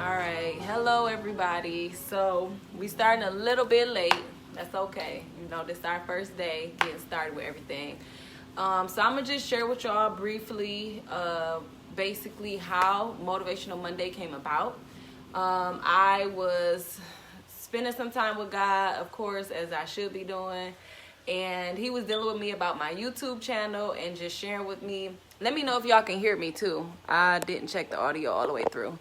All right, hello everybody. So we starting a little bit late. That's okay. This is our first day getting started with everything. So I'm gonna just share with y'all briefly, basically how Motivational Monday came about. I was spending some time with God, of course, as I should be doing. And he was dealing with me about my YouTube channel and just sharing with me. Let me know if y'all can hear me too. I didn't check the audio all the way through.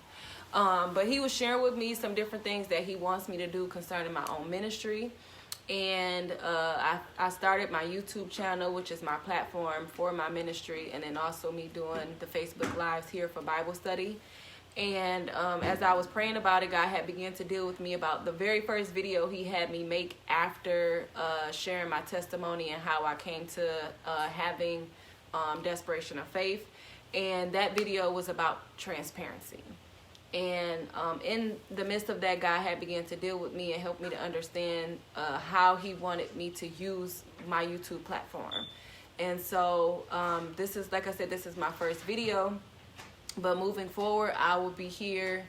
But he was sharing with me some different things that he wants me to do concerning my own ministry. And I started my YouTube channel, which is my platform for my ministry, and then also me doing the Facebook Lives here for Bible study. And as I was praying about it, God had begun to deal with me about the very first video he had me make after sharing my testimony and how I came to having desperation of faith. And that video was about transparency. And in the midst of that, God had begun to deal with me and help me to understand how he wanted me to use my YouTube platform. And so this is, like I said, this is my first video. But moving forward, I will be here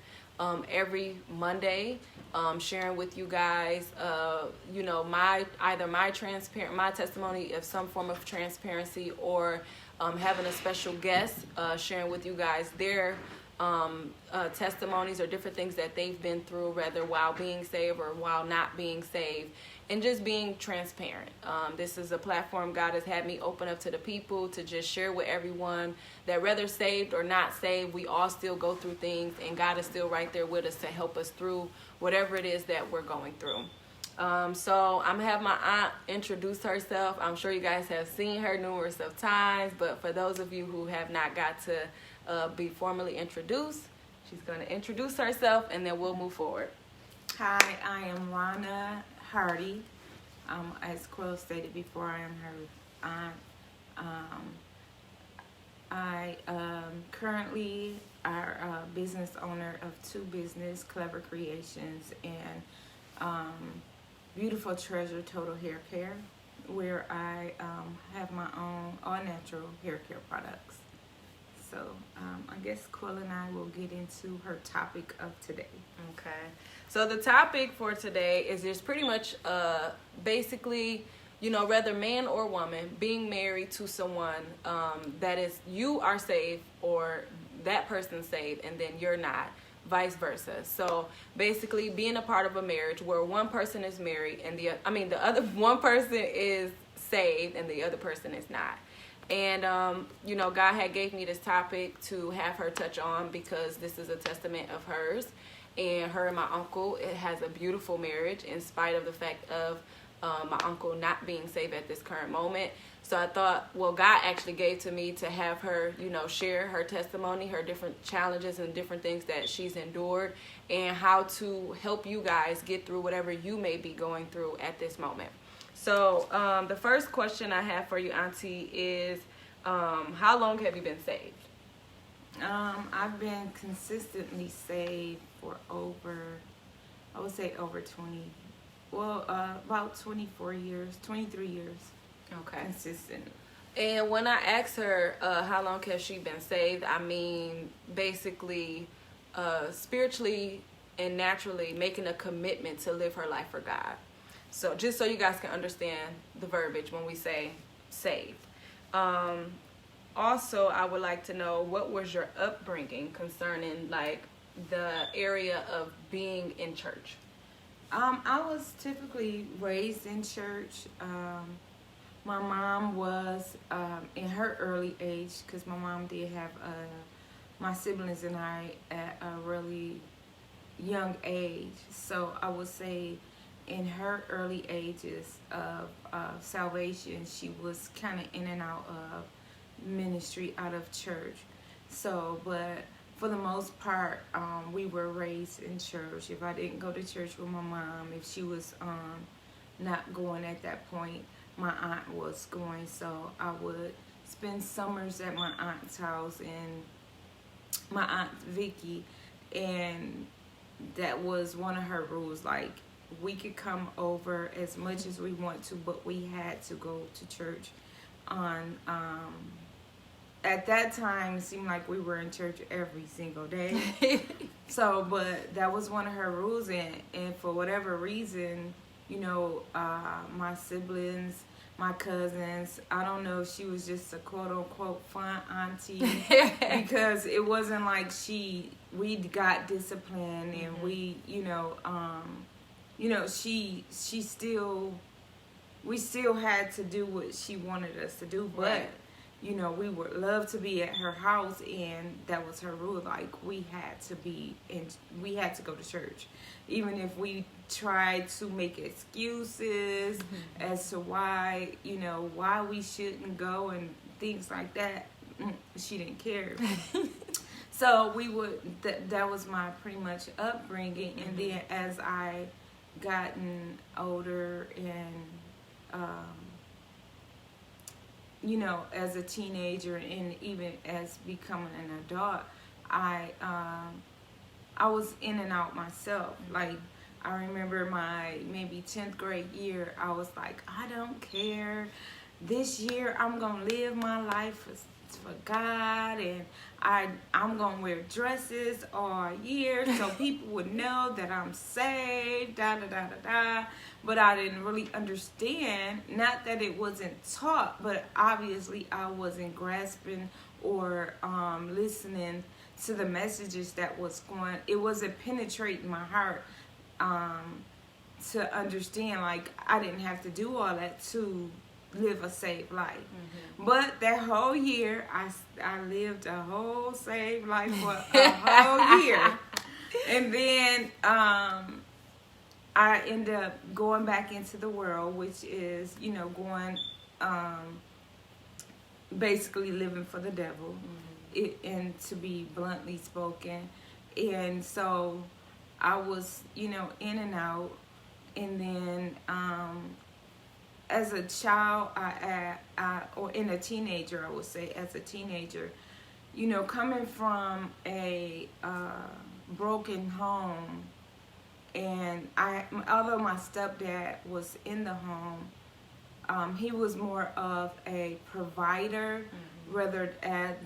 every Monday sharing with you guys, my testimony of some form of transparency, or having a special guest sharing with you guys their testimonies or different things that they've been through, whether while being saved or while not being saved, and just being transparent. This is a platform God has had me open up to the people to just share with everyone that whether saved or not saved, we all still go through things, and God is still right there with us to help us through whatever it is that we're going through. So I'm gonna have my aunt introduce herself. I'm sure you guys have seen her numerous of times, but for those of you who have not got to be formally introduced, she's gonna introduce herself, and then we'll move forward. Hi, I am Rhonda Hardy. As Quill stated before, I am her aunt. I currently are a business owner of two business, Clever Creations and Beautiful Treasure Total Hair Care, where I have my own all-natural hair care products. So I guess Quill and I will get into her topic of today. Okay. So the topic for today is just pretty much basically, whether man or woman, being married to someone that is, you are saved or that person's saved and then you're not, vice versa. So basically being a part of a marriage where one person is married and the other one person is saved and the other person is not. And, God had gave me this topic to have her touch on because this is a testament of hers. And her and my uncle, it has a beautiful marriage in spite of the fact of my uncle not being saved at this current moment. So I thought, well, God actually gave to me to have her, share her testimony, her different challenges and different things that she's endured, and how to help you guys get through whatever you may be going through at this moment. So the first question I have for you, Auntie, is how long have you been saved? I've been consistently saved for over 20, about 24 years, 23 years. Okay. Consistent. And when I asked her how long has she been saved, I mean basically spiritually and naturally making a commitment to live her life for God. So just so you guys can understand the verbiage when we say saved. Also, I would like to know, what was your upbringing concerning like the area of being in church? I was typically raised in church. My mom was in her early age, because my mom did have my siblings and I at a really young age. So I would say in her early ages of salvation, she was kind of in and out of ministry, out of church. So, but for the most part, we were raised in church. If I didn't go to church with my mom, if she was not going at that point, my aunt was going. So I would spend summers at my aunt's house, and my aunt Vicky, and that was one of her rules. Like, we could come over as much as we want to, but we had to go to church on at that time, it seemed like we were in church every single day. So, but that was one of her rules, and for whatever reason, my siblings, my cousins, I don't know if she was just a quote unquote fun auntie because it wasn't like we got disciplined and we we still had to do what she wanted us to do, but Right. we would love to be at her house, and that was her rule. Like, we had to go to church, even if we tried to make excuses as to why we shouldn't go and things like that. She didn't care. So we would. That was my pretty much upbringing, and then as I gotten older and as a teenager and even as becoming an adult, I was in and out myself. Like, I remember my maybe 10th grade year, I was like, I don't care. This year I'm gonna live my life for God, and I'm gonna wear dresses all year so people would know that I'm saved, da da da da da. But I didn't really understand, not that it wasn't taught, but obviously I wasn't grasping or listening to the messages that was going. It wasn't penetrating my heart to understand, like, I didn't have to do all that to live a saved life. But that whole year, I lived a whole saved life for a whole year. And then I ended up going back into the world, which is, going, basically living for the devil, and to be bluntly spoken. And so I was, in and out. And then as a child, or in a teenager, I would say, as a teenager, coming from a broken home, and although my stepdad was in the home, he was more of a provider rather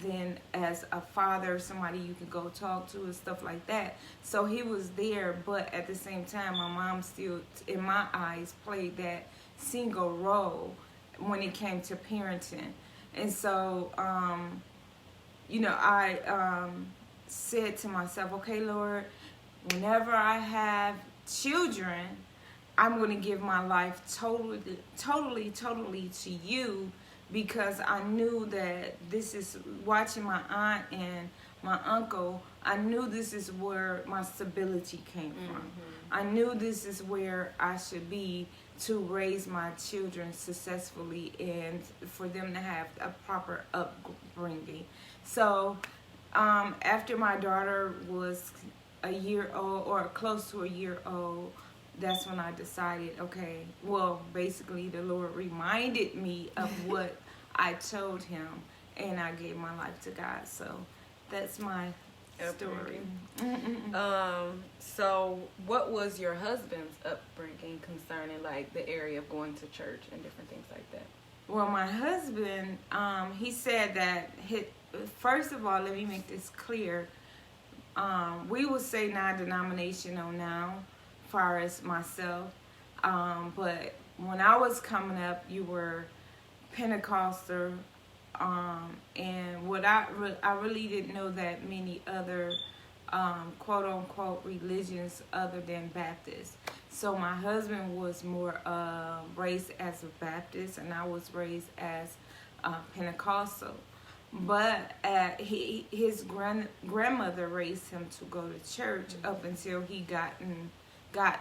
than as a father, somebody you could go talk to and stuff like that. So he was there, but at the same time, my mom still, in my eyes, played that single role when it came to parenting. And so, I said to myself, okay, Lord, whenever I have children, I'm going to give my life totally to you, because I knew that this is, watching my aunt and my uncle, I knew this is where my stability came from. I knew this is where I should be to raise my children successfully and for them to have a proper upbringing. So after my daughter was a year old, or close to a year old, that's when I decided, okay, well, basically the Lord reminded me of what I told him, and I gave my life to God. So that's my story. So what was your husband's upbringing concerning, like, the area of going to church and different things like that? Well, my husband, he said that, first of all, let me make this clear. We would say non-denominational now, as far as myself. But when I was coming up, you were Pentecostal, and what I really didn't know that many other quote unquote religions other than Baptist. So my husband was more raised as a Baptist, and I was raised as Pentecostal. But his grandmother raised him to go to church up until he got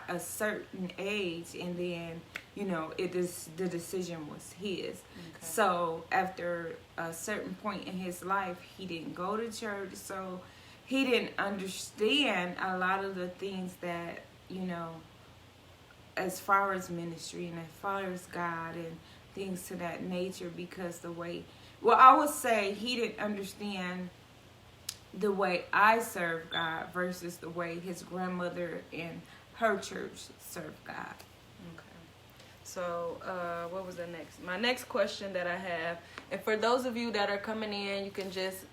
a certain age, and then the decision was his. Okay. So after a certain point in his life, he didn't go to church, so he didn't understand a lot of the things that as far as ministry and as far as God and things to that nature, because I would say he didn't understand the way I serve God versus the way his grandmother and her church served God. Okay. So, what was the next? My next question that I have, and for those of you that are coming in, you can just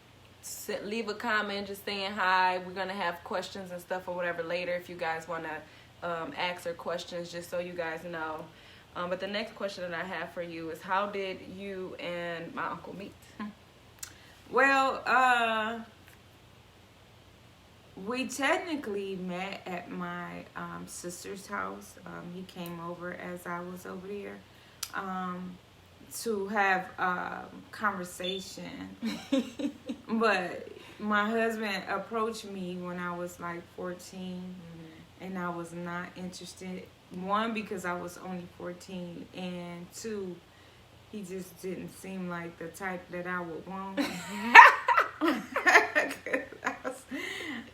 leave a comment, just saying hi. We're gonna have questions and stuff or whatever later if you guys want to ask her questions, just so you guys know. But the next question that I have for you is, how did you and my uncle meet? Well, we technically met at my sister's house. He came over as I was over there to have conversation. But my husband approached me when I was like 14, and I was not interested. One, because I was only 14, and two, he just didn't seem like the type that I would want.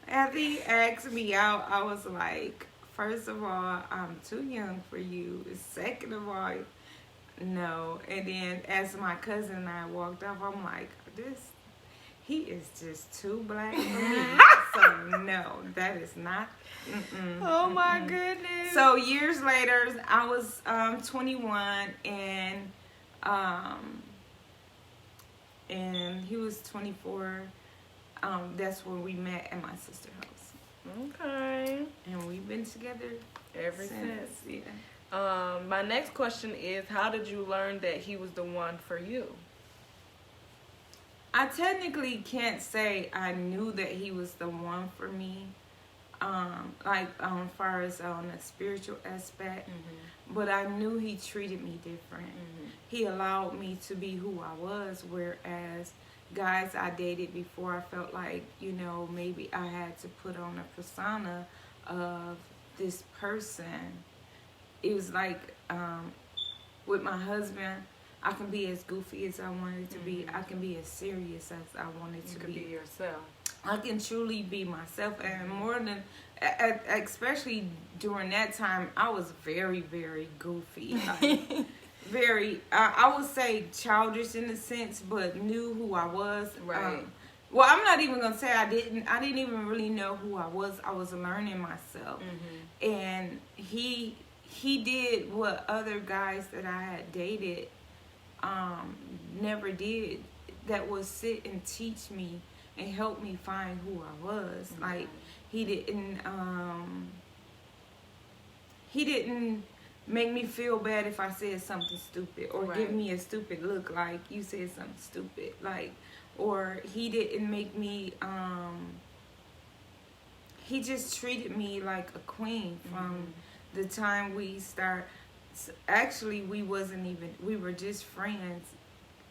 After he asked me out, I was like, first of all, I'm too young for you. Second of all, no. And then as my cousin and I walked off, I'm like, he is just too black for me. So no, that is not. Oh my goodness. So years later, I was 21, and he was 24. That's when we met at my sister's house. Okay. And we've been together ever since. Yeah. My next question is, how did you learn that he was the one for you? I technically can't say I knew that he was the one for me, as far as on a spiritual aspect, but I knew he treated me different. He allowed me to be who I was, whereas guys I dated before, I felt like, maybe I had to put on a persona of this person. It was like, with my husband, I can be as goofy as I wanted to be. I can be as serious as I wanted to be. You can be yourself. I can truly be myself, and more than, especially during that time, I was very, very goofy. Very, I would say childish in a sense, but knew who I was. Right. Well, I'm not even gonna say I didn't even really know who I was. I was learning myself, and he did what other guys that I had dated never did. That was sit and teach me and help me find who I was. Like he didn't make me feel bad if I said something stupid, or give me a stupid look like you said something stupid, like, or he didn't make me he just treated me like a queen from the time we start. Actually, we were just friends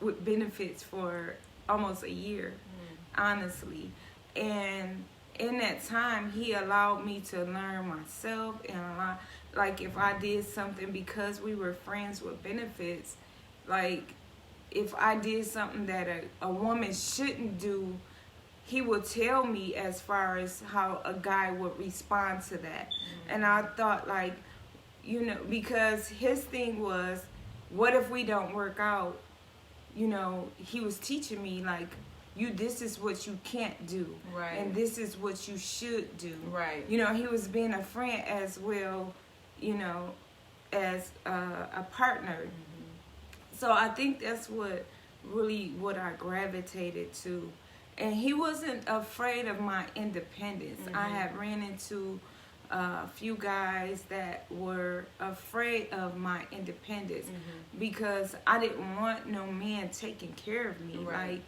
with benefits for almost a year, honestly. And in that time, he allowed me to learn myself, and like if I did something, because we were friends with benefits, like if I did something that a woman shouldn't do, he would tell me as far as how a guy would respond to that. And I thought, like, because his thing was, what if we don't work out? He was teaching me, like, this is what you can't do. Right. And this is what you should do. Right. He was being a friend as well, as a partner. So I think that's what I gravitated to. And he wasn't afraid of my independence. I had ran into a few guys that were afraid of my independence because I didn't want no man taking care of me. Right.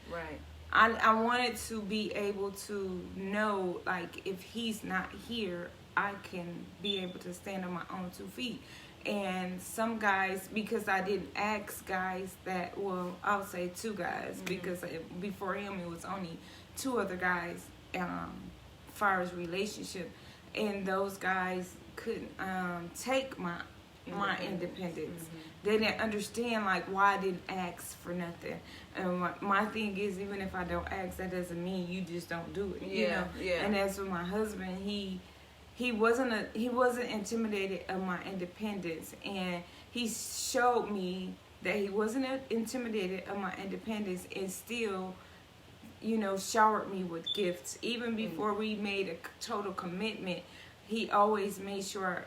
I wanted to be able to know, like, if he's not here, I can be able to stand on my own 2 feet. And some guys, because I didn't ask guys that, well, I'll say 2 guys, because before him it was only 2 other guys as far as relationship. And those guys couldn't take my independence. They didn't understand, like, why I didn't ask for nothing. And my thing is, even if I don't ask, that doesn't mean you just don't do it. Yeah. And as for my husband, he wasn't intimidated of my independence, and he showed me that he wasn't intimidated of my independence, and still, showered me with gifts. Even before we made a total commitment, he always made sure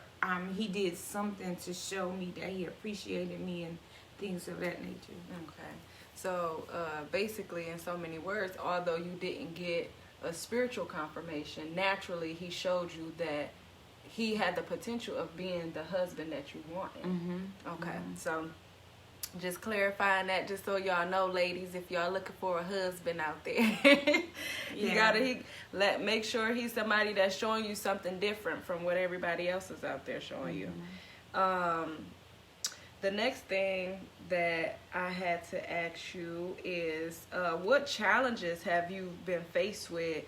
he did something to show me that he appreciated me and things of that nature. Okay. So basically, in so many words, although you didn't get a spiritual confirmation, naturally he showed you that he had the potential of being the husband that you wanted. Okay. So just clarifying that, just so y'all know, ladies, if y'all looking for a husband out there, you gotta make sure he's somebody that's showing you something different from what everybody else is out there showing you. The next thing that I had to ask you is, what challenges have you been faced with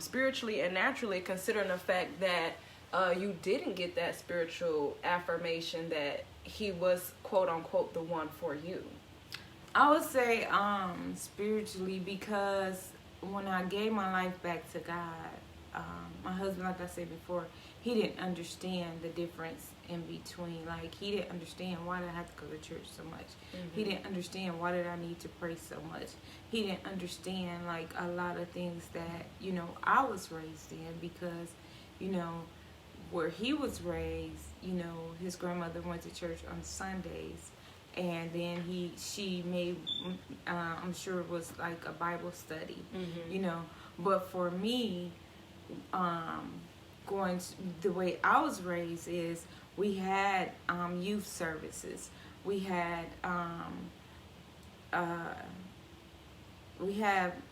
spiritually and naturally, considering the fact that you didn't get that spiritual affirmation that he was, quote unquote, the one for you? I would say spiritually, because when I gave my life back to God, my husband, like I said before, he didn't understand the difference in between. Like, he didn't understand why did I have to go to church so much. He didn't understand why did I need to pray so much. He didn't understand, like, a lot of things that, you know, I was raised in, because, you know, where he was raised, you know, his grandmother went to church on Sundays, and then she made, I'm sure it was like a Bible study, you know. But for me, the way I was raised is, we had youth services. We had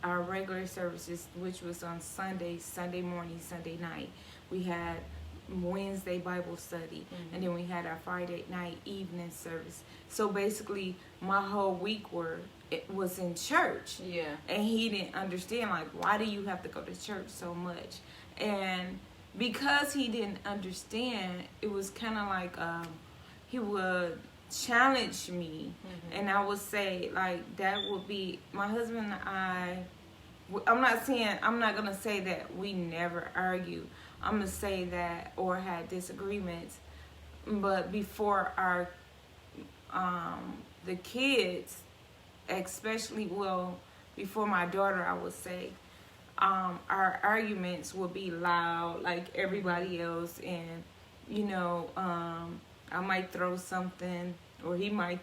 our regular services, which was on Sundays, Sunday morning, Sunday night. We had Wednesday Bible study, and then we had our Friday night evening service. So basically, my whole week was in church. Yeah. And he didn't understand, like, why do you have to go to church so much? And because he didn't understand, it was kind of like he would challenge me, and I would say, like, that would be my husband and I'm not gonna say that we never argue. I'm gonna say that, or had disagreements, but before our the kids, especially, well, before my daughter, I would say, our arguments would be loud like everybody else, and, you know, I might throw something, or he might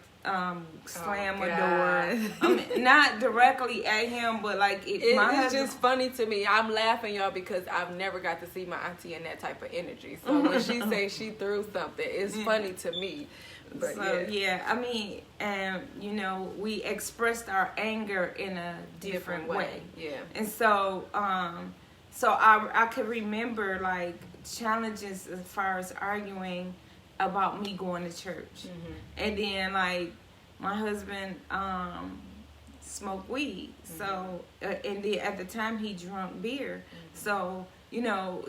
slam a door. I mean, not directly at him, but like it's just funny to me. I'm laughing, y'all, because I've never got to see my auntie in that type of energy. So when she says she threw something, it's funny to me. But so yeah, I mean, and you know, we expressed our anger in a different way. Yeah. And so I could remember, like, challenges as far as arguing about me going to church. And then, like, my husband smoked weed. So and then at the time he drank beer. So, you know,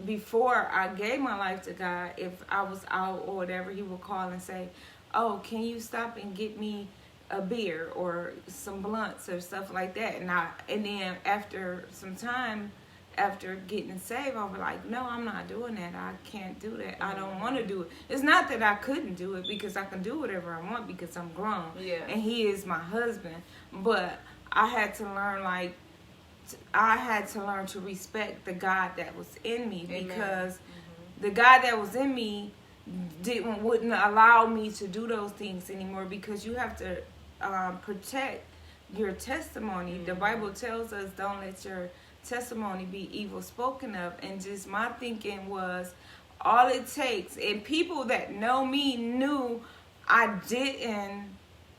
before I gave my life to God, if I was out or whatever, he would call and say, "Oh, can you stop and get me a beer or some blunts or stuff like that?" And then after some time, after getting saved, I was like, "No, I'm not doing that. I can't do that. I don't want to do it." It's not that I couldn't do it, because I can do whatever I want, because I'm grown. Yeah. And he is my husband. But I had to learn, like, to respect the God that was in me. Amen. Because the God that was in me wouldn't allow me to do those things anymore, because you have to protect your testimony. The Bible tells us, don't let your testimony be evil spoken of. And just my thinking was, all it takes, and people that know me knew I didn't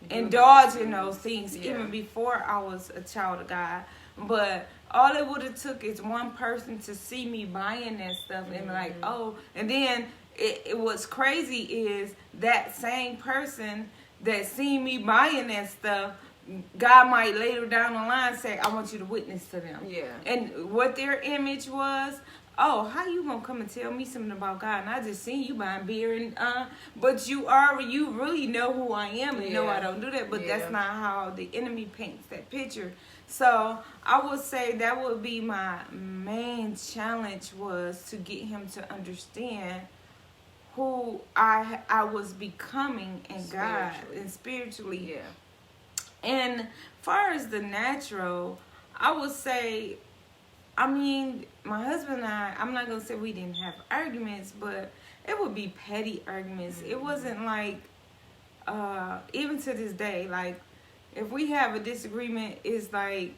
indulge in those things even before I was a child of God. But all it would have took is one person to see me buying that stuff and like, oh, and then what's crazy is that same person that seen me buying that stuff, God might later down the line say, "I want you to witness to them." Yeah. And what their image was, "Oh, how you gonna come and tell me something about God? And I just seen you buying beer and but you really know who I am and know I don't do that." But that's not how the enemy paints that picture. So I would say that would be my main challenge, was to get him to understand who I was becoming in God and spiritually. Yeah. And far as the natural, I would say, I mean, my husband and I'm not going to say we didn't have arguments, but it would be petty arguments. It wasn't like, even to this day, like, if we have a disagreement, it's like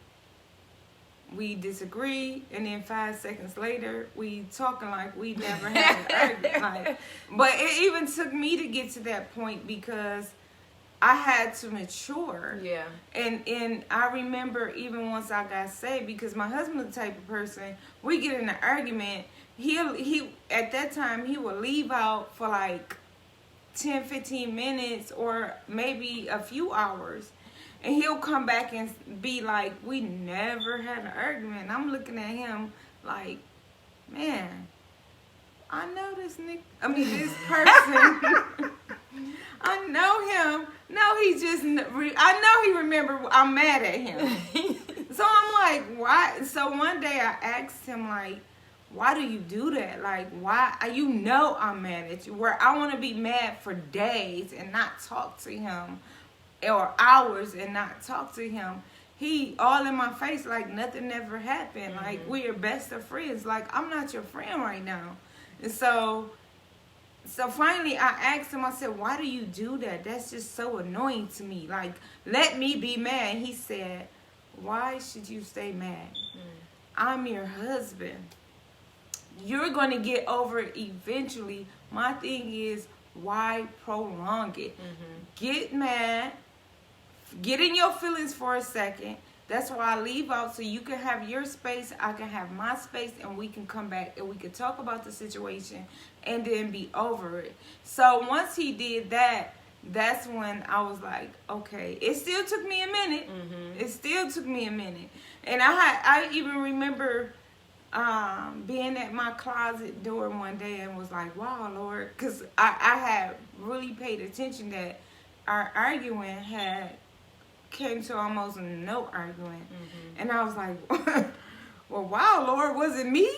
we disagree, and then 5 seconds later, we talking like we never had an argument. Like, but it even took me to get to that point because I had to mature. Yeah. And I remember even once I got saved, because my husband's the type of person, we get in an argument, he at that time, he would leave out for like 10, 15 minutes or maybe a few hours. And he'll come back and be like, we never had an argument. And I'm looking at him like, man, I know this this person. I know him. No, he just, I know he remember I'm mad at him. So I'm like, why? So one day I asked him, like, why do you do that? Like, why? You know I'm mad at you. Where I want to be mad for days and not talk to him, or hours and not talk to him. He all in my face like nothing ever happened. Like, we are best of friends. Like, I'm not your friend right now. And so finally I asked him, I said, why do you do that? That's just so annoying to me. Like, let me be mad. He said, why should you stay mad? I'm your husband. You're going to get over it eventually. My thing is, why prolong it? Get mad. Get in your feelings for a second. That's why I leave out, so you can have your space, I can have my space, and we can come back and we can talk about the situation and then be over it. So once he did that, that's when I was like, okay. It still took me a minute. It still took me a minute. And I even remember being at my closet door one day and was like, wow, Lord, because I had really paid attention that our arguing had came to almost no arguing. And I was like, well, wow, Lord, was it me?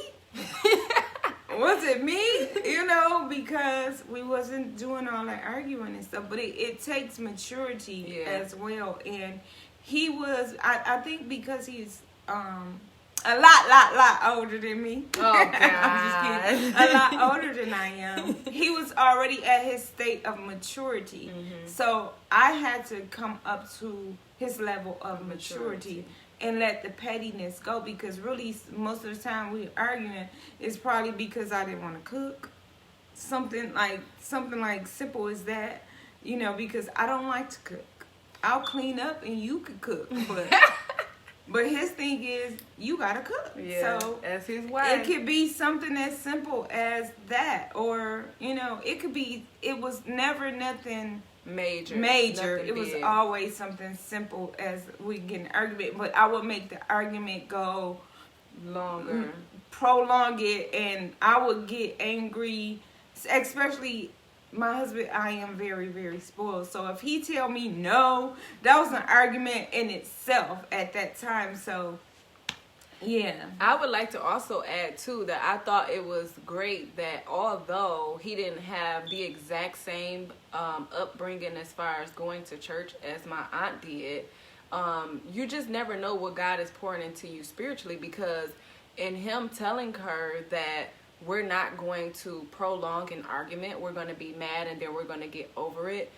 Was it me? You know, because we wasn't doing all that arguing and stuff. But it takes maturity as well. And he was, I think because he's a lot older than me. Oh, God. I'm just kidding. A lot older than I am. He was already at his state of maturity. So I had to come up to his level of maturity and let the pettiness go, because really most of the time we arguing is probably because I didn't want to cook. Something like simple as that, you know, because I don't like to cook. I'll clean up and you could cook, but his thing is, you gotta cook. Yeah, so as his wife. It could be something as simple as that, or, you know, it was never nothing major. Nothing it was big. always something simple as we get an argument, but I would make the argument go longer, prolong it, and I would get angry, especially my husband. I am very, very spoiled. So if he tell me no, that was an argument in itself at that time. So yeah. I would like to also add too that I thought it was great that although he didn't have the exact same upbringing as far as going to church as my aunt did, you just never know what God is pouring into you spiritually, because in him telling her that we're not going to prolong an argument, we're going to be mad and then we're going to get over it,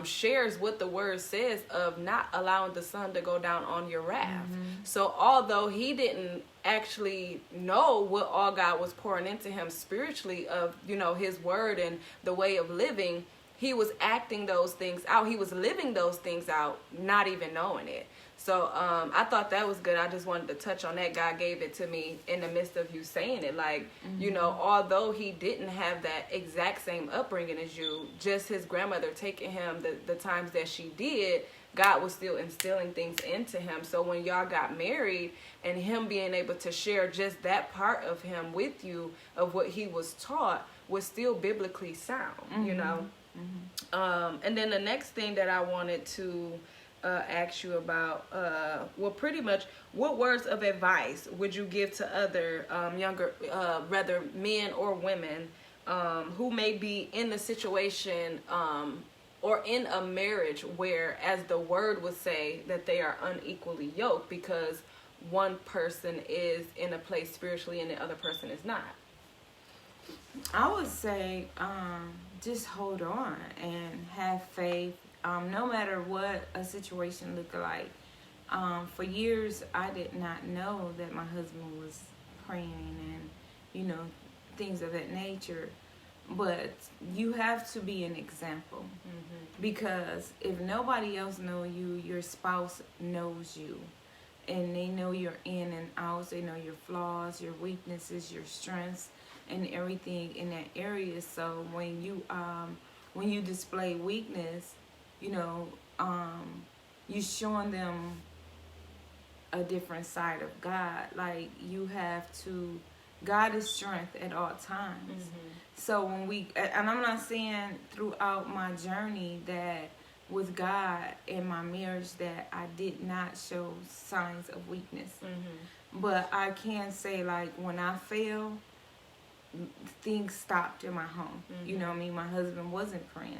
shares what the word says of not allowing the sun to go down on your wrath. So although he didn't actually know what all God was pouring into him spiritually of, you know, his word and the way of living, he was acting those things out. He was living those things out, not even knowing it. So I thought that was good. I just wanted to touch on that. God gave it to me in the midst of you saying it. Like, you know, although he didn't have that exact same upbringing as you, just his grandmother taking him the times that she did, God was still instilling things into him. So when y'all got married and him being able to share just that part of him with you, of what he was taught, was still biblically sound, you know. And then the next thing that I wanted to ask you about, well, pretty much, what words of advice would you give to other younger, rather men or women, who may be in the situation or in a marriage where, as the word would say, that they are unequally yoked because one person is in a place spiritually and the other person is not? I would say just hold on and have faith. No matter what a situation looked like. For years, I did not know that my husband was praying and, things of that nature. But you have to be an example, because if nobody else knows you, your spouse knows you, and they know your in and outs. They know your flaws, your weaknesses, your strengths, and everything in that area. So when you display weakness, you know, you showing them a different side of God. Like, you have to, God is strength at all times. So and I'm not saying throughout my journey that with God in my marriage that I did not show signs of weakness. But I can say, like, when I fell, things stopped in my home. You know what I mean? My husband wasn't praying.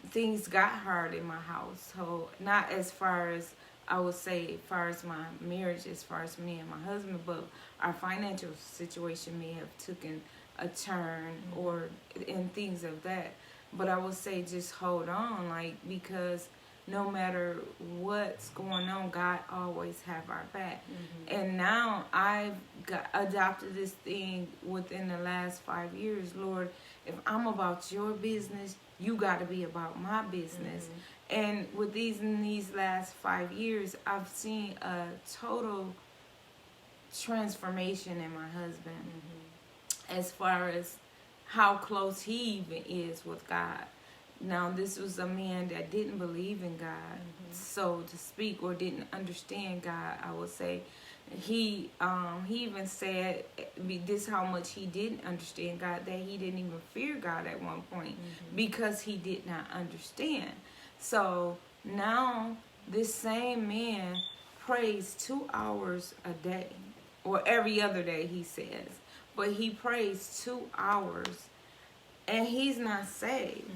Things got hard in my household. Not as far as, I would say, as far as my marriage, as far as me and my husband, but our financial situation may have taken a turn or in things of that. But I would say just hold on, like, because no matter what's going on, God always have our back. And now I've adopted this thing within the last 5 years. Lord, if I'm about your business, you got to be about my business. And with in these last 5 years, I've seen a total transformation in my husband, as far as how close he even is with God. Now, this was a man that didn't believe in God, so to speak, or didn't understand God, I would say. He even said this, how much he didn't understand God, that he didn't even fear God at one point, because he did not understand. So now this same man prays 2 hours a day, or every other day, he says. But he prays 2 hours, and he's not saved.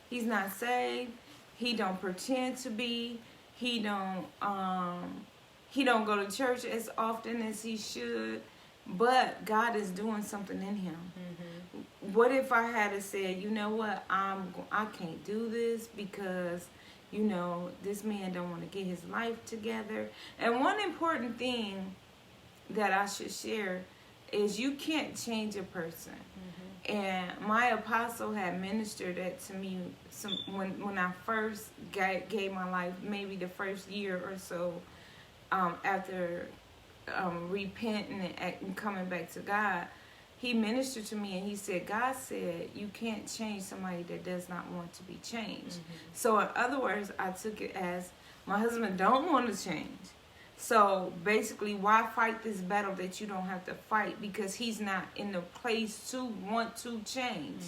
He's not saved. He don't pretend to be. He don't go to church as often as he should. But God is doing something in him. What if I had said, you know what, I can't do this because, this man don't want to get his life together. And one important thing that I should share is you can't change a person. And my apostle had ministered that to me when I first gave my life, maybe the first year or so after repenting and coming back to God. He ministered to me and he said, God said you can't change somebody that does not want to be changed. So in other words, I took it as my husband don't want to change. So basically, why fight this battle that you don't have to fight? Because he's not in the place to want to change.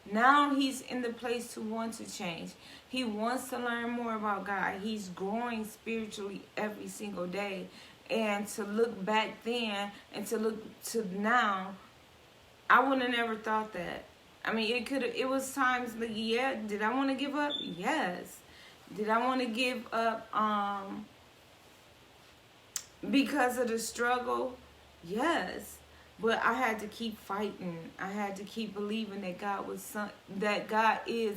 Now he's in the place to want to change. He wants to learn more about God. He's growing spiritually every single day. And to look back then and to look to now, I would have never thought that. I mean, it was times like, yeah, did I want to give up? Yes. Did I want to give up because of the struggle? Yes. But I had to keep fighting. I had to keep believing that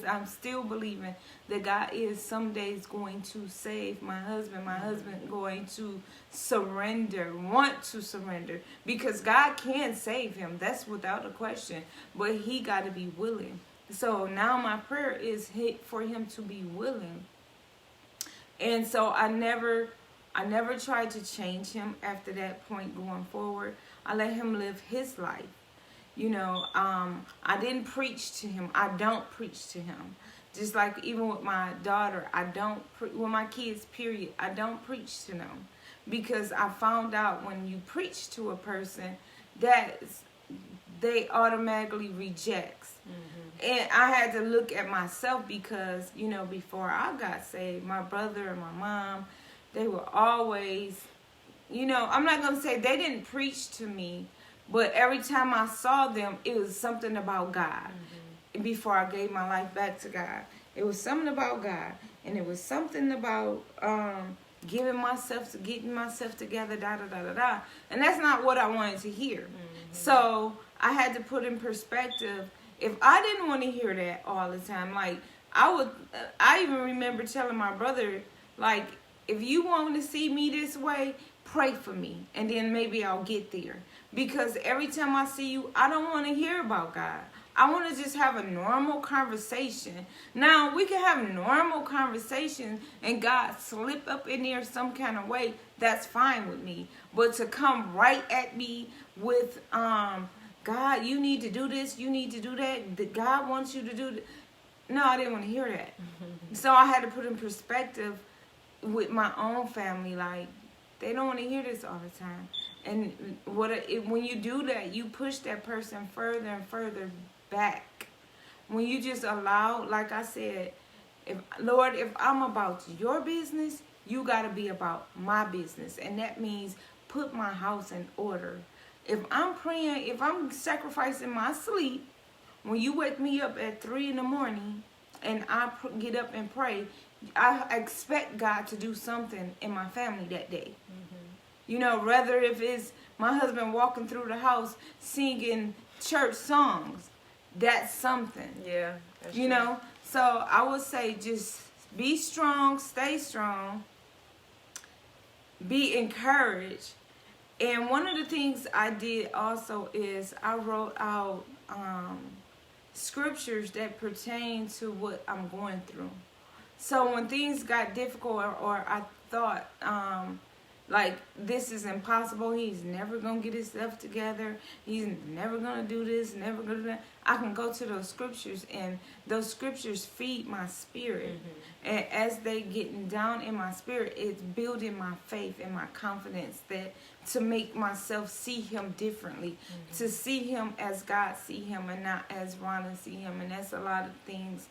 I'm still believing that God is some days going to save my husband. My husband going to want to surrender. Because God can save him. That's without a question. But he got to be willing. So now my prayer is for him to be willing. And so I never tried to change him after that point going forward. I let him live his life. I didn't preach to him. I don't preach to him. Just like even with my daughter, with my kids, period, I don't preach to them. Because I found out when you preach to a person, that they automatically rejects. And I had to look at myself because, before I got saved, my brother and my mom, they were always, I'm not going to say they didn't preach to me, but every time I saw them, it was something about God. Before I gave my life back to God, it was something about God. And it was something about getting myself together, da da da da da. And that's not what I wanted to hear. So I had to put in perspective. If I didn't want to hear that all the time, like I even remember telling my brother, like, if you want to see me this way, pray for me, and then maybe I'll get there. Because every time I see you, I don't want to hear about God. I want to just have a normal conversation. Now, we can have normal conversation and God slip up in there some kind of way. That's fine with me. But to come right at me with, God, you need to do this, you need to do that, God wants you to do that. No, I didn't want to hear that. So I had to put in perspective with my own family, like, they don't want to hear this all the time. And when you do that, you push that person further and further back. When you just allow, like I said, if I'm about your business, you got to be about my business. And that means put my house in order. If I'm praying, if I'm sacrificing my sleep, when you wake me up at 3 a.m. and I get up and pray, I expect God to do something in my family that day. You know, rather if it's my husband walking through the house singing church songs, that's something. Yeah. You know? So I would say just be strong, stay strong, be encouraged. And one of the things I did also is I wrote out scriptures that pertain to what I'm going through. So when things got difficult or I thought, like, this is impossible, he's never going to get his stuff together, he's never going to do this, never going to do that, I can go to those scriptures, and those scriptures feed my spirit. And as they getting down in my spirit, it's building my faith and my confidence that to make myself see him differently, to see him as God see him and not as Ronna see him. And that's a lot of things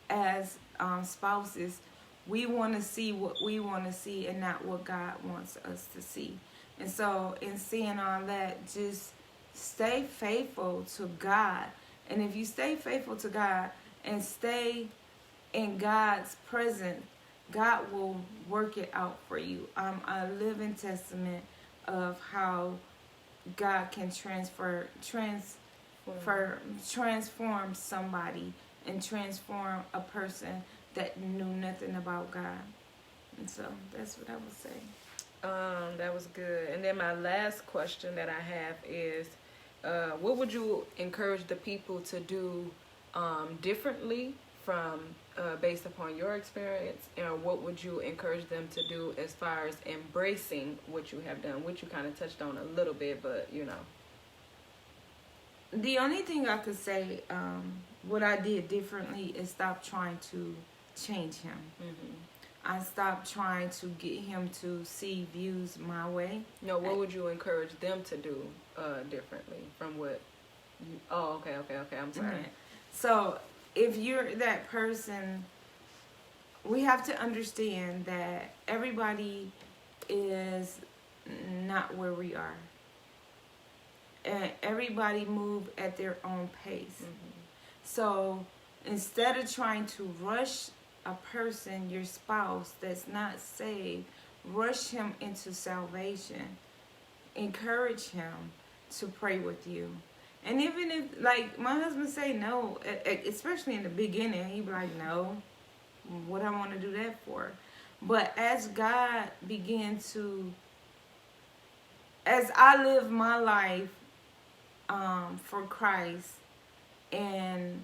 as spouses. We want to see what we want to see and not what God wants us to see. And so in seeing all that, just stay faithful to God. And if you stay faithful to God and stay in God's presence, God will work it out for you. I'm a living testament of how God can transform somebody and transform a person that knew nothing about God. And so that's what I would say. That was good. And then my last question that I have is, what would you encourage the people to do differently from based upon your experience, and what would you encourage them to do as far as embracing what you have done, which you kind of touched on a little bit, but you know. The only thing I could say, what I did differently is stop trying to change him. I stopped trying to get him to see views my way. No, what would you encourage them to do differently from what you... Oh, okay, I'm sorry. So if you're that person, we have to understand that everybody is not where we are. And everybody move at their own pace. So instead of trying to rush a person, your spouse that's not saved, rush him into salvation. Encourage him to pray with you. And even if, like, my husband say no, especially in the beginning, he'd be like, no, what I want to do that for? But as God began to, as I live my life for Christ, and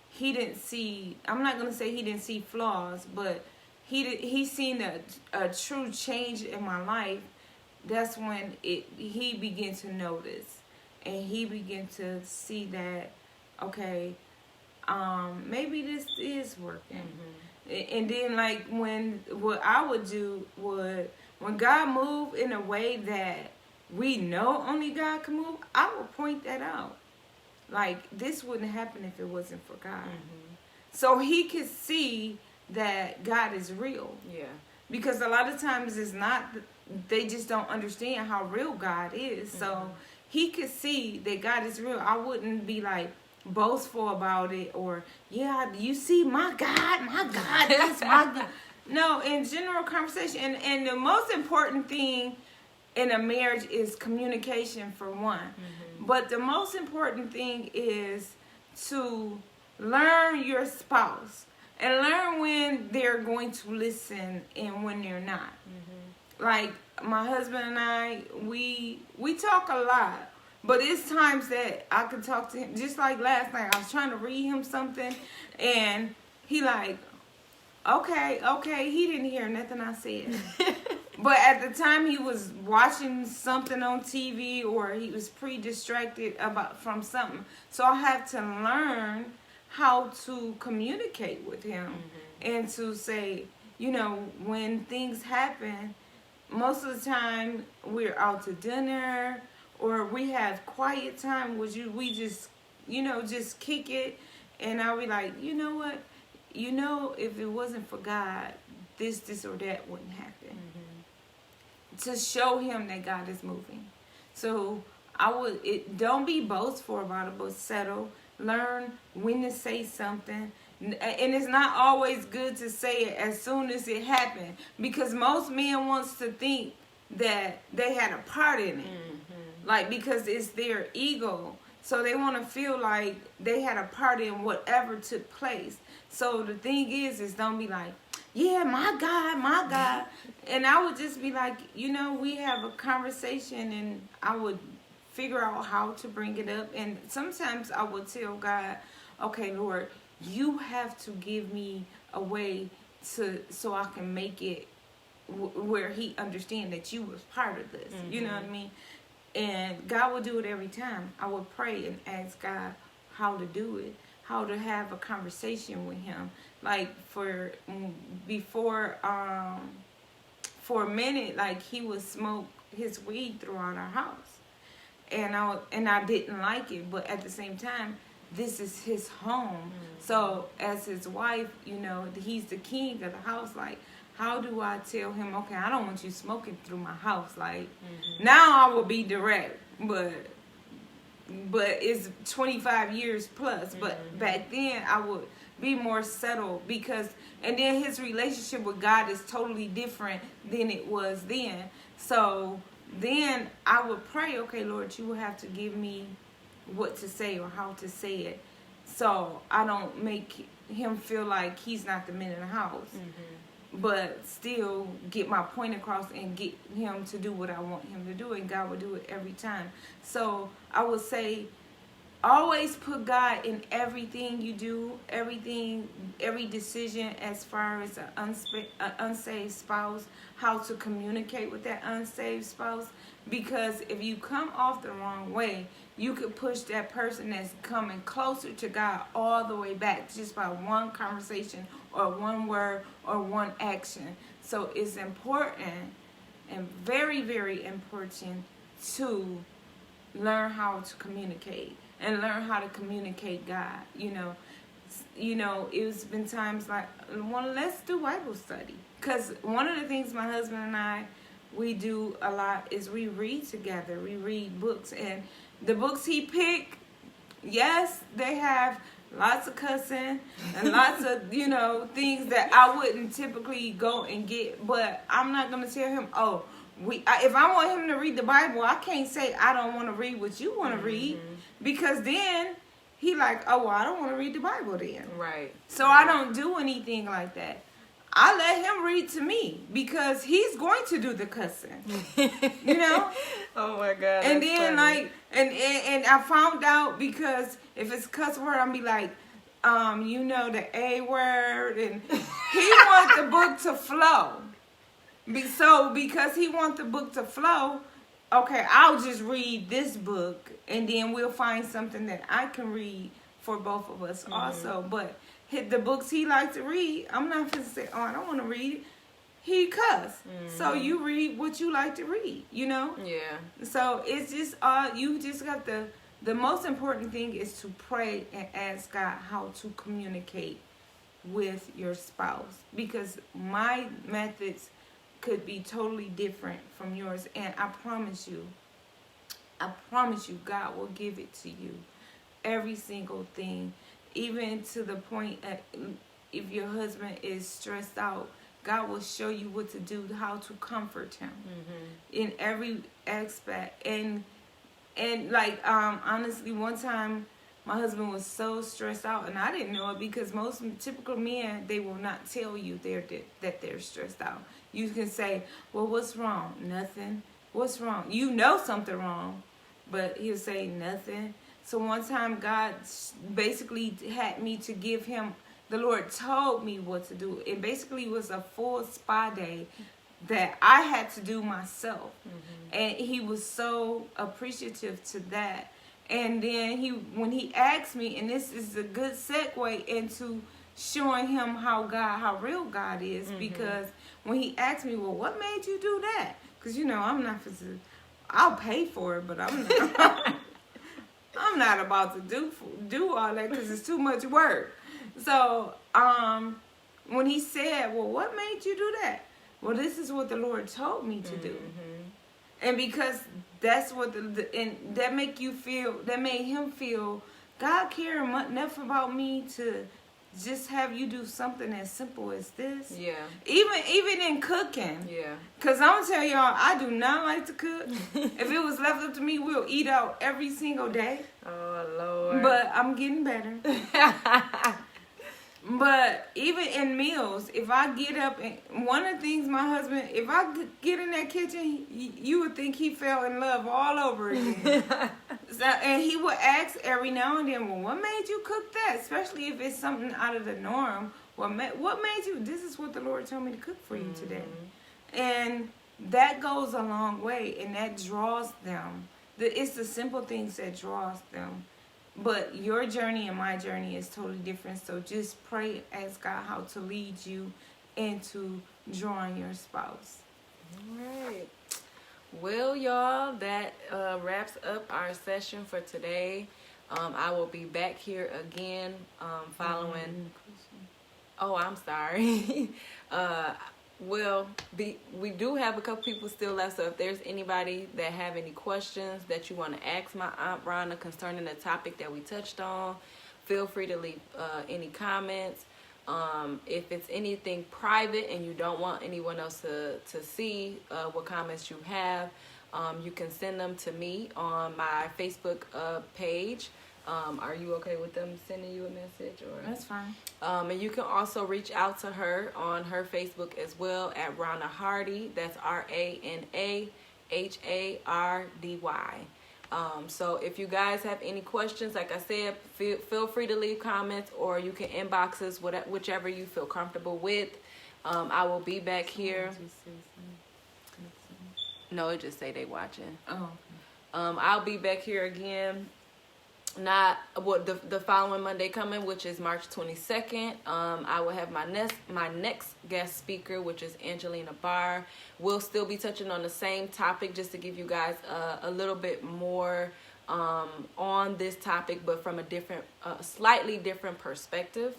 he didn't see, I'm not going to say he didn't see flaws, but he seen a true change in my life. That's when he began to notice, and he began to see that, okay, maybe this is working. And then, like, what I would do would, when God moved in a way that we know only God can move, I would point that out. Like, this wouldn't happen if it wasn't for God. So he could see that God is real. Yeah. Because a lot of times it's not, they just don't understand how real God is. So he could see that God is real. I wouldn't be like boastful about it, or, yeah, you see my God, that's my God. No, in general conversation, and the most important thing in a marriage is communication for one. But the most important thing is to learn your spouse and learn when they're going to listen and when they're not. Like my husband and I, we talk a lot, but it's times that I could talk to him. Just like last night, I was trying to read him something, and he like, okay, he didn't hear nothing I said. But at the time, he was watching something on TV, or he was pre-distracted from something. So I have to learn how to communicate with him and to say, when things happen, most of the time we're out to dinner or we have quiet time, we just, just kick it. And I'll be like, you know what? If it wasn't for God, this or that wouldn't happen. To show him that God is moving. So don't be boastful about it, but settle. Learn when to say something. And it's not always good to say it as soon as it happened, because most men wants to think that they had a part in it. Like, because it's their ego. So they want to feel like they had a part in whatever took place. So the thing is don't be like, yeah, my God. And I would just be like, we have a conversation, and I would figure out how to bring it up. And sometimes I would tell God, okay, Lord, you have to give me a way so I can make it where he understand that you was part of this. You know what I mean? And God will do it every time. I would pray and ask God how to do it, how to have a conversation with him. Like for a minute, like he would smoke his weed throughout our house, and I didn't like it, but at the same time, this is his home. So as his wife, he's the king of the house. Like, how do I tell him, okay, I don't want you smoking through my house? Like, now I will be direct, but it's 25 years plus. But back then I would be more subtle, and then his relationship with God is totally different than it was then. So then I would pray, okay, Lord, you will have to give me what to say or how to say it, so I don't make him feel like he's not the man in the house, but still get my point across and get him to do what I want him to do, and God will do it every time. So I would say, always put God in everything you do, every decision, as far as an unsaved spouse, how to communicate with that unsaved spouse. Because if you come off the wrong way, you could push that person that's coming closer to God all the way back just by one conversation or one word or one action. So it's important and very, very important to learn how to communicate and learn how to communicate God. It's been times like, well, let's do Bible study. Because one of the things my husband and I, we do a lot is we read together. We read books. And the books he picked, yes, they have lots of cussing and lots of, things that I wouldn't typically go and get. But I'm not going to tell him, if I want him to read the Bible, I can't say I don't want to read what you want to read, because then he like, I don't want to read the Bible then. Right. So I don't do anything like that. I let him read to me, because he's going to do the cussing. Oh my God. And then funny. And I found out, because if it's a cuss word, I'll be like, the A word, and he wants the book to flow. So because he wants the book to flow, okay, I'll just read this book, and then we'll find something that I can read for both of us also. But the books he likes to read, I'm not going to say, I don't want to read it. He cuss. So you read what you like to read, Yeah. So it's just, you just got the most important thing is to pray and ask God how to communicate with your spouse. Because my methods could be totally different from yours. And I promise you, God will give it to you. Every single thing. Even to the point that if your husband is stressed out, God will show you what to do, how to comfort him in every aspect. And like honestly, one time my husband was so stressed out, and I didn't know it because most typical men, they will not tell you that they're stressed out. You can say, well, what's wrong? Nothing. What's wrong? You know something wrong, but he'll say nothing. So one time God basically had me to give him, the Lord told me what to do. It basically was a full spa day that I had to do myself. And he was so appreciative to that. And then when he asked me, and this is a good segue into showing him how real God is, because when he asked me, well, what made you do that? Because, I'm not, I'll pay for it, but I'm not, I'm not about to do all that because it's too much work. So when he said, well, what made you do that? Well, this is what the Lord told me to do. And because that's what and that made him feel God cared enough about me to just have you do something as simple as this. Yeah. Even in cooking. Yeah. Because I'm gonna tell y'all, I do not like to cook. If it was left up to me, we'll eat out every single day. Oh Lord. But I'm getting better. But even in meals, if I get up, and one of the things my husband, if I get in that kitchen, you would think he fell in love all over again. And he would ask every now and then, well, what made you cook that? Especially if it's something out of the norm. What made you? This is what the Lord told me to cook for you today. And that goes a long way, and that draws them. It's the simple things that draws them. But your journey and my journey is totally different. So just pray, ask God how to lead you into drawing your spouse. All right. Well, y'all, that wraps up our session for today. I will be back here again following. Oh, I'm sorry. We do have a couple people still left, so if there's anybody that have any questions that you want to ask my Aunt Rhonda concerning the topic that we touched on, feel free to leave any comments. If it's anything private and you don't want anyone else to see what comments you have, you can send them to me on my Facebook page. Are you okay with them sending you a message? Or that's fine. And you can also reach out to her on her Facebook as well at Rana Hardy. That's RANAHARDY. So if you guys have any questions, like I said, feel free to leave comments, or you can inbox us, whichever you feel comfortable with. I will be back here. No, it just say they watching. Oh. I'll be back here again. Not the following Monday coming, which is March 22nd. I will have my next guest speaker, which is Angelina Barr. We'll still be touching on the same topic, just to give you guys a little bit more on this topic, but from a slightly different perspective.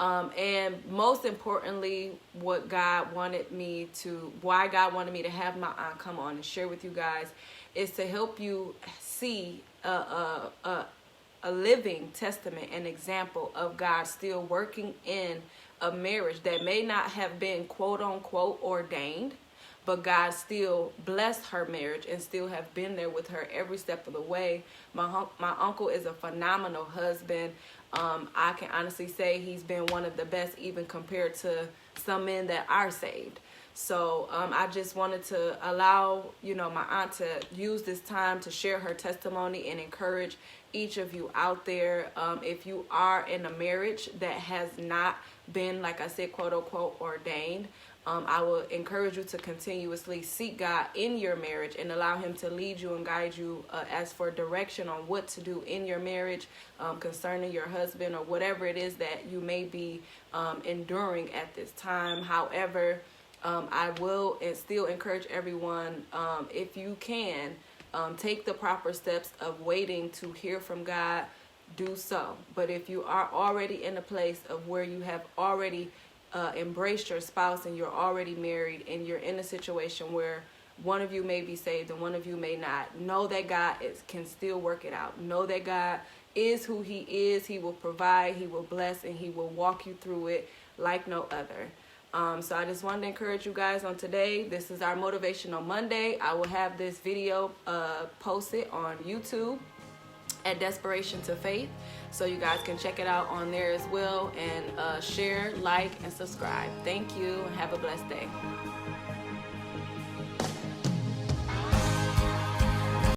And most importantly, why God wanted me to have my aunt come on and share with you guys is to help you see a living testament, an example of God still working in a marriage that may not have been quote unquote ordained, but God still blessed her marriage and still have been there with her every step of the way. My uncle is a phenomenal husband. I can honestly say he's been one of the best, even compared to some men that are saved. So I just wanted to allow, my aunt to use this time to share her testimony and encourage each of you out there. If you are in a marriage that has not been, like I said, quote unquote ordained, I will encourage you to continuously seek God in your marriage and allow him to lead you and guide you as for direction on what to do in your marriage concerning your husband or whatever it is that you may be enduring at this time. However, I will still encourage everyone, if you can, take the proper steps of waiting to hear from God, do so. But if you are already in a place of where you have already embraced your spouse and you're already married and you're in a situation where one of you may be saved and one of you may not, know that God can still work it out. Know that God is who he is. He will provide, he will bless, and he will walk you through it like no other. So I just wanted to encourage you guys on today. This is our Motivational Monday. I will have this video posted on YouTube at Desperation to Faith, so you guys can check it out on there as well, and share, like, and subscribe. Thank you, and have a blessed day.